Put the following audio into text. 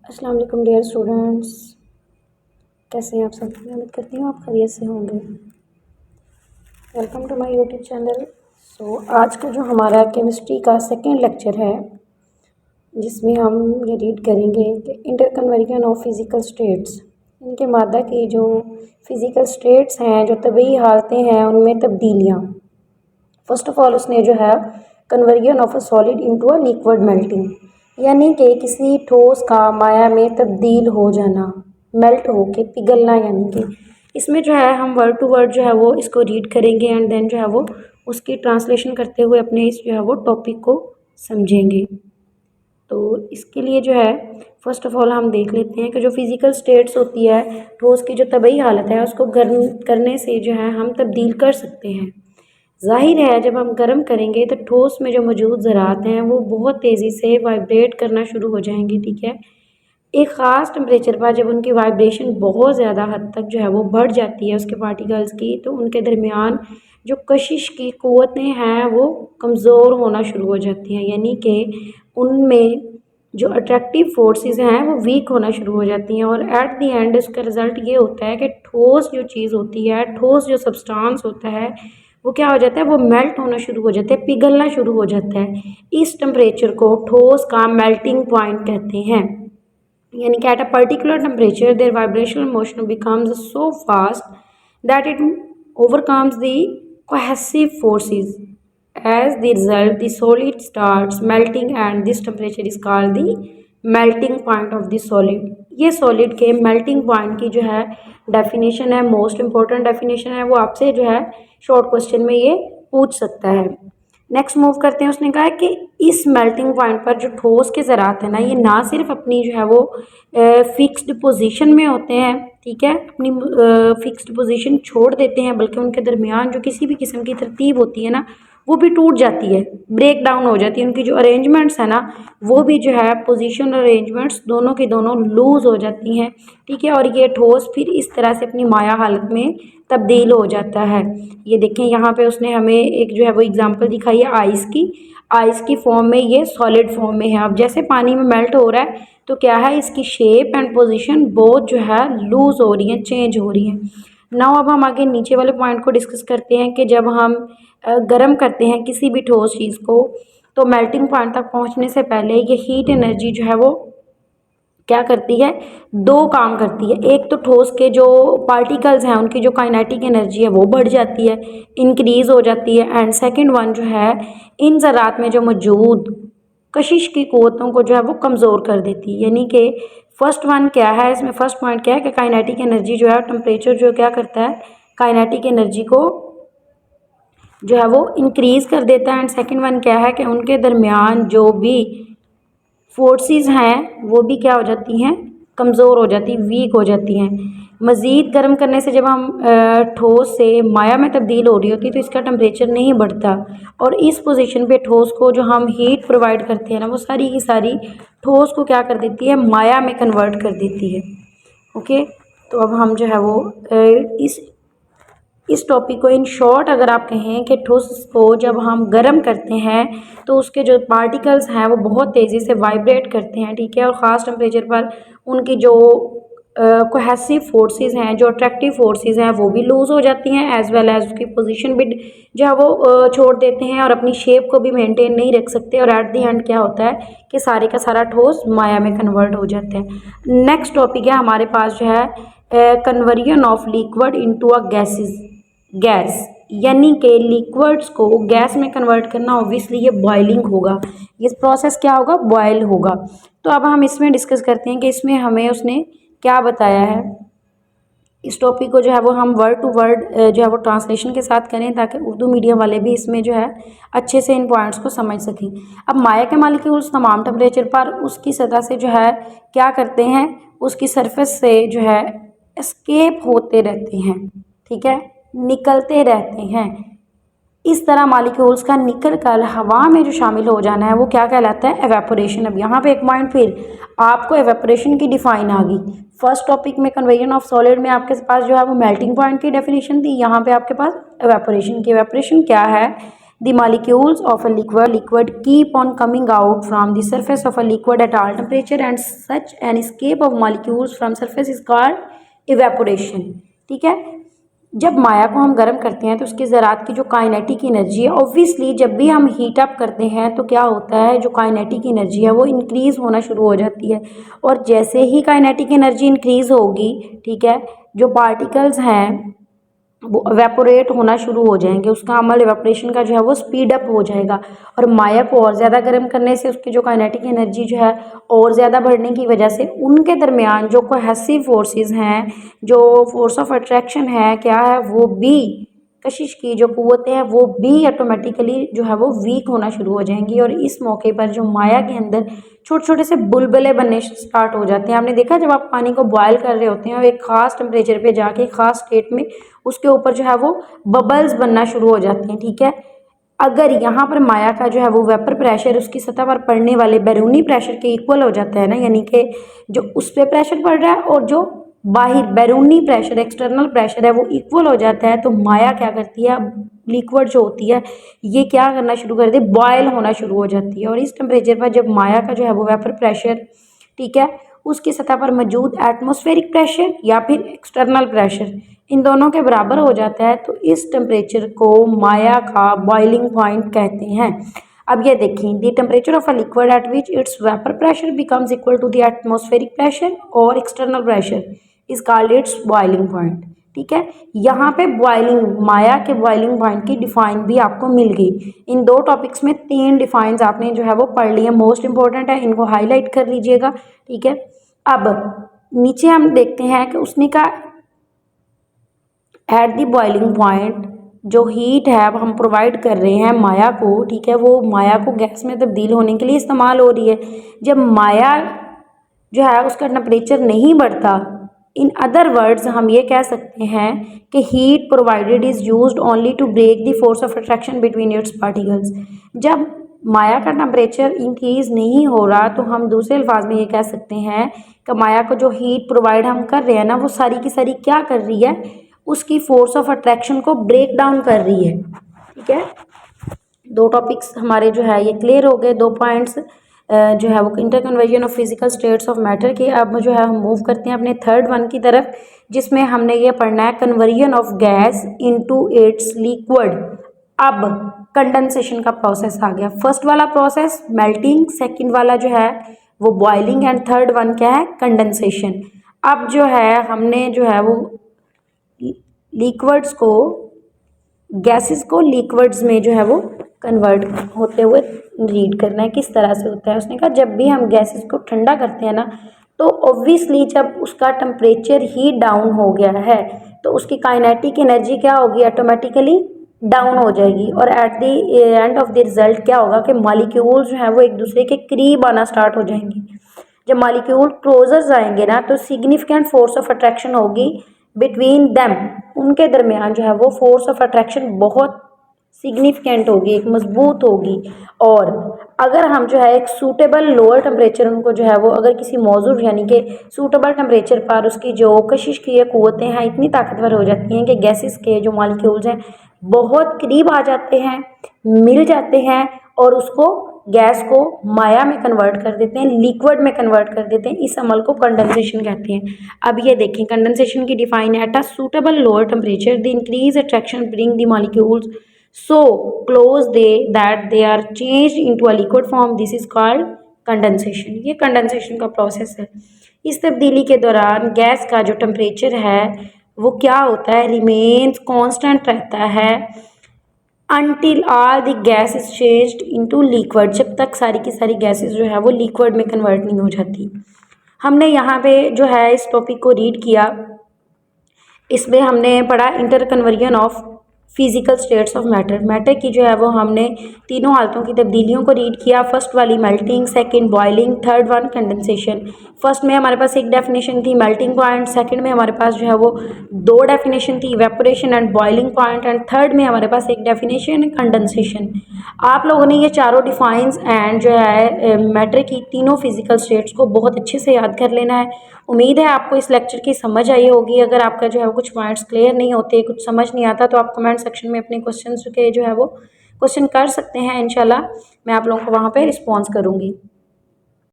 अस्सलाम वालेकुम dear students. कैसे हैं आप सब? मैं उम्मीद करती हूँ आप खैरियत से होंगे। Welcome to my YouTube channel. आज का जो हमारा केमिस्ट्री का सेकेंड लेक्चर है, जिसमें हम ये रीड करेंगे कि इंटरकन्वर्जन ऑफ फिज़िकल स्टेट्स, इनके मादा की जो फिज़िकल स्टेट्स हैं, जो तबीई हालतें हैं, उनमें तब्दीलियाँ। फर्स्ट ऑफ ऑल उसने जो है conversion of a solid into a liquid melting, यानी कि किसी ठोस का माया में तब्दील हो जाना, मेल्ट हो के पिघलना। यानी कि इसमें जो है हम वर्ड टू वर्ड जो है वो इसको रीड करेंगे एंड देन जो है वो उसकी ट्रांसलेशन करते हुए अपने इस जो है वो टॉपिक को समझेंगे। तो इसके लिए जो है फर्स्ट ऑफ ऑल हम देख लेते हैं कि जो फिज़िकल स्टेट्स होती है, ठोस की जो तबीई हालत है, उसको गर्म करने से जो है हम तब्दील कर सकते हैं। जाहिर है जब हम गर्म करेंगे तो ठोस में जो मौजूद ज़रात हैं वो बहुत तेज़ी से वाइब्रेट करना शुरू हो जाएंगी। ठीक है, एक ख़ास टेम्परेचर पर जब उनकी वाइब्रेशन बहुत ज़्यादा हद तक जो है वो बढ़ जाती है उसके पार्टिकल्स की, तो उनके दरमियान जो कशिश की क़ुव्वतें हैं वो कमज़ोर होना शुरू हो जाती हैं, यानी कि उनमें जो अट्रैक्टिव फोर्सेस हैं वो वीक होना शुरू हो जाती हैं। और एट द एंड इसका रिज़ल्ट ये होता है कि ठोस जो चीज़ होती है, ठोस जो सब्सटेंस होता है, वो क्या हो जाता है, वो मेल्ट होना शुरू हो जाता है, पिघलना शुरू हो जाता है। इस टेम्परेचर को ठोस का मेल्टिंग पॉइंट कहते हैं। यानी कि at a particular temperature there vibrational motion becomes so fast that it overcomes the cohesive forces. As the result, the solid starts melting and this temperature is called the melting point of the solid। ये solid के melting point की जो है definition है, most important definition है, वो आपसे जो है short question में ये पूछ सकता है। नेक्स्ट मूव करते हैं। उसने कहा है कि इस मेल्टिंग पॉइंट पर जो ठोस के ज़रात है ना, ये ना सिर्फ अपनी जो है वो फिक्स्ड पोजीशन में होते हैं, ठीक है, अपनी फिक्स्ड पोजीशन छोड़ देते हैं, बल्कि उनके दरमियान जो किसी भी किस्म की तरतीब होती है ना वो भी टूट जाती है, ब्रेक डाउन हो जाती है। उनकी जो अरेंजमेंट्स है ना वो भी जो है पोजीशन और अरेंजमेंट्स दोनों की दोनों लूज़ हो जाती हैं। ठीक है, और ये ठोस फिर इस तरह से अपनी माया हालत में तब्दील हो जाता है। ये देखें यहाँ पे उसने हमें एक जो है वो एग्जांपल दिखाई है आइस की फॉर्म में, ये सॉलिड फॉर्म में है। अब जैसे पानी में मेल्ट हो रहा है तो क्या है, इसकी शेप एंड पोजीशन बहुत जो है लूज़ हो रही है, चेंज हो रही है। नाउ अब हम आगे नीचे वाले पॉइंट को डिस्कस करते हैं कि जब हम गर्म करते हैं किसी भी ठोस चीज़ को, तो मेल्टिंग पॉइंट तक पहुंचने से पहले ये हीट एनर्जी जो है वो क्या करती है, दो काम करती है। एक तो ठोस के जो पार्टिकल्स हैं उनकी जो काइनेटिक एनर्जी है वो बढ़ जाती है, इंक्रीज़ हो जाती है। एंड सेकंड वन जो है इन ज़रात में जो मौजूद कशिश की क़ुव्वतों को जो है वो कमज़ोर कर देती है। यानी कि फर्स्ट वन क्या है, इसमें फर्स्ट पॉइंट क्या है कि काइनेटिक एनर्जी जो है, टेम्परेचर जो क्या करता है, काइनेटिक एनर्जी को जो है वो इंक्रीज़ कर देता है। एंड सेकंड वन क्या है कि उनके दरमियान जो भी फोर्सेस हैं वो भी क्या हो जाती हैं, कमज़ोर हो जाती, वीक हो जाती हैं। मज़ीद गर्म करने से जब हम ठोस से माया में तब्दील हो रही होती है तो इसका टेम्परेचर नहीं बढ़ता, और इस पोजीशन पे ठोस को जो हम हीट प्रोवाइड करते हैं ना वो सारी की सारी ठोस को क्या कर देती है, माया में कन्वर्ट कर देती है। ओके, तो अब हम जो है वो इस टॉपिक को इन शॉर्ट अगर आप कहें कि ठोस को जब हम गर्म करते हैं तो उसके जो पार्टिकल्स हैं वो बहुत तेज़ी से वाइब्रेट करते हैं। ठीक है, और ख़ास टेम्परेचर पर उनकी जो कोहेसिव फोर्सेस हैं, जो अट्रैक्टिव फोर्सेस हैं, वो भी लूज़ हो जाती हैं, एज वेल एज उसकी पोजीशन भी जो है वो छोड़ देते हैं और अपनी शेप को भी मेंटेन नहीं रख सकते। और एट द एंड क्या होता है कि सारे का सारा ठोस माया में कन्वर्ट हो जाते हैं। नेक्स्ट टॉपिक है हमारे पास जो है conversion of liquid into a gas, यानी कि लिक्विड्स को गैस में कन्वर्ट करना। ऑब्वियसली ये बॉइलिंग होगा, ये प्रोसेस क्या होगा, बॉयल होगा। तो अब हम इसमें डिस्कस करते हैं कि इसमें हमें उसने क्या बताया है। इस टॉपिक को जो है वो हम वर्ड टू वर्ड जो है वो ट्रांसलेशन के साथ करें ताकि उर्दू मीडियम वाले भी इसमें जो है अच्छे से इन पॉइंट्स को समझ सकें। अब माया के मालिक्यूल्स तमाम टेम्परेचर पर उसकी सतह से जो है क्या करते हैं, उसकी सरफेस से जो है एस्केप होते रहते हैं, ठीक है, निकलते रहते हैं। इस तरह मालिक्यूल्स का निकल कर हवा में जो शामिल हो जाना है वो क्या कहलाता है, एवेपोरेशन। अब यहाँ पे एक पॉइंट फिर आपको एवेपोरेशन की डिफाइन आ गई। फर्स्ट टॉपिक में कन्वर्जन ऑफ सॉलिड में आपके पास जो है वो मेल्टिंग पॉइंट की डेफिनेशन थी, यहाँ पे आपके पास एवेपोरेशन की। एवेपोरेशन क्या है The molecules of a liquid keep on coming out from the surface of a liquid at all temperature and such an escape of molecules from surface is called evaporation। ठीक है, जब माया को हम गर्म करते हैं तो उसके ज़रात की जो काइनेटिक एनर्जी है, ऑब्वियसली जब भी हम हीट अप करते हैं तो क्या होता है, जो काइनेटिक एनर्जी है वो इंक्रीज़ होना शुरू हो जाती है। और जैसे ही काइनेटिक एनर्जी इंक्रीज़ होगी, ठीक है, जो पार्टिकल्स हैं वो एवेपोरेट होना शुरू हो जाएंगे, उसका अमल एवेपोरेशन का जो है वो स्पीड अप हो जाएगा। और माया को और ज़्यादा गर्म करने से उसकी जो काइनेटिक एनर्जी जो है और ज़्यादा बढ़ने की वजह से उनके दरमियान जो कोहेसिव फोर्सेस हैं, जो फोर्स ऑफ अट्रैक्शन है, क्या है, वो भी कशिश की जो कुव्वतें हैं वो भी ऑटोमेटिकली जो है वो वीक होना शुरू हो जाएंगी। और इस मौके पर जो माया के अंदर छोटे छोटे से बुलबुले बनने स्टार्ट हो जाते हैं। आपने देखा जब आप पानी को बॉयल कर रहे होते हैं और एक ख़ास टेम्परेचर पे जाके ख़ास स्टेट में उसके ऊपर जो है वो बबल्स बनना शुरू हो जाते हैं। ठीक है, अगर यहाँ पर माया का जो है वो वेपर प्रेशर उसकी सतह पर पड़ने वाले बैरूनी प्रेशर के इक्वल हो जाता है ना, यानी कि जो उस पर प्रेशर पड़ रहा है और जो बाहर बैरूनी प्रेशर एक्सटर्नल प्रेशर है वो इक्वल हो जाता है, तो माया क्या करती है, लिक्विड जो होती है ये क्या करना शुरू कर देती है, बॉयल होना शुरू हो जाती है। और इस टेम्परेचर पर जब माया का जो है वो वेपर प्रेशर, ठीक है, उसकी सतह पर मौजूद एटमॉस्फेरिक प्रेशर या फिर एक्सटर्नल प्रेशर इन दोनों के बराबर हो जाता है, तो इस टेम्परेचर को माया का बॉइलिंग पॉइंट कहते हैं। अब ये देखिए, the temperature of a liquid at which its vapour pressure becomes equal to the atmospheric pressure और external pressure is called its boiling point. ठीक है, यहाँ पे बॉइलिंग, माया के बॉइलिंग पॉइंट की डिफाइन भी आपको मिल गई। इन दो टॉपिक्स में 3 डिफाइंस आपने जो है वो पढ़ ली है, मोस्ट इंपॉर्टेंट है, इनको हाईलाइट कर लीजिएगा। ठीक है, अब नीचे हम देखते हैं कि उसने कहा एट द बॉइलिंग पॉइंट जो हीट है अब हम प्रोवाइड कर रहे हैं माया को, ठीक है, वो माया को गैस में तब्दील होने के लिए इस्तेमाल हो रही है। जब माया जो है उसका टेम्परेचर नहीं बढ़ता, इन अदर वर्ड्स हम ये कह सकते हैं कि heat provided is used only to break the force of attraction between its particles. जब माया का टेम्परेचर इंक्रीज नहीं हो रहा तो हम दूसरे अल्फाज में ये कह सकते हैं कि माया को जो हीट प्रोवाइड हम कर रहे हैं ना, वो सारी की सारी क्या कर रही है, उसकी फोर्स ऑफ अट्रैक्शन को ब्रेक डाउन कर रही है। ठीक है, 2 टॉपिक्स हमारे जो है ये क्लियर हो गए, 2 पॉइंट्स जो है वो interconversion of physical states of matter के। अब जो है हम मूव करते हैं अपने थर्ड वन की तरफ, जिसमें हमने ये पढ़ना है conversion of gas into its liquid. अब कंडेंसेशन का प्रोसेस आ गया। फर्स्ट वाला प्रोसेस मेल्टिंग, सेकंड वाला जो है वो बॉइलिंग एंड थर्ड वन क्या है, कंडेंसेशन। अब जो है हमने जो है वो लिक्विड्स को, गैसेस को लिक्विड्स में जो है वो कन्वर्ट होते हुए रीड करना है, किस तरह से होता है। उसने कहा जब भी हम गैसेस को ठंडा करते हैं ना, तो ऑब्वियसली जब उसका टेम्परेचर ही डाउन हो गया है तो उसकी काइनेटिक एनर्जी क्या होगी, ऑटोमेटिकली डाउन हो जाएगी। और at the end of the result क्या होगा कि मॉलिक्यूल जो है वो एक दूसरे के करीब आना स्टार्ट हो जाएंगे। जब मॉलिक्यूल क्लोजर जाएंगे ना, तो सिग्निफिकेंट फोर्स ऑफ अट्रैक्शन होगी बिटवीन देम, उनके दरमियान जो है वो फोर्स ऑफ अट्रैक्शन बहुत सिग्निफिकेंट होगी, एक मजबूत होगी। और अगर हम जो है एक सूटेबल लोअर टेम्परेचर उनको जो है वो अगर किसी मौजूद यानी कि सूटेबल टेम्परेचर पर उसकी जो कशिश की कुव्वतें हैं इतनी ताकतवर हो जाती हैं कि गैसेस के जो मॉलिक्यूल्स हैं बहुत करीब आ जाते हैं, मिल जाते हैं और उसको गैस को माया में कन्वर्ट कर देते हैं, लिक्विड में कन्वर्ट कर देते हैं। इस अमल को कंडेंसेशन कहते हैं। अब ये देखें, कंडेंसेशन की डिफाइन है, at a suitable lower temperature the increase attraction bring the molecules so close that they are changed into a liquid form, this is called condensation। ये कंडेंसेशन का प्रोसेस है। इस तब्दीली के दौरान गैस का जो टेम्परेचर है वो क्या होता है, रिमेन्स कांस्टेंट रहता है until all the gas is changed into liquid, जब तक सारी की सारी गैसेस जो है वो लिक्विड में कन्वर्ट नहीं हो जाती। हमने यहाँ पे जो है इस टॉपिक को रीड किया, इसमें हमने पढ़ा inter conversion of physical states of matter. Matter की जो है वो हमने तीनों हालतों की तब्दीलियों को रीड किया। फर्स्ट वाली melting, second boiling, third one condensation. First में हमारे पास एक डेफिनेशन थी मेल्टिंग पॉइंट, सेकंड में हमारे पास जो है वो 2 डेफिनेशन थी evaporation and boiling point, and third में हमारे पास एक डेफिनेशन कंडेंसेशन। आप लोगों ने ये चारों डिफाइंस एंड जो है मैटर की तीनों फिजिकल स्टेट्स को बहुत अच्छे से याद कर लेना है। उम्मीद है आपको इस लेक्चर की समझ आई होगी। अगर आपका जो है वो कुछ पॉइंट्स क्लियर नहीं होते, कुछ समझ नहीं आता, तो आप कमेंट सेक्शन में अपने क्वेश्चंस के जो है वो क्वेश्चन कर सकते हैं। इंशाल्लाह मैं आप लोगों को वहाँ पे रिस्पॉन्स करूँगी।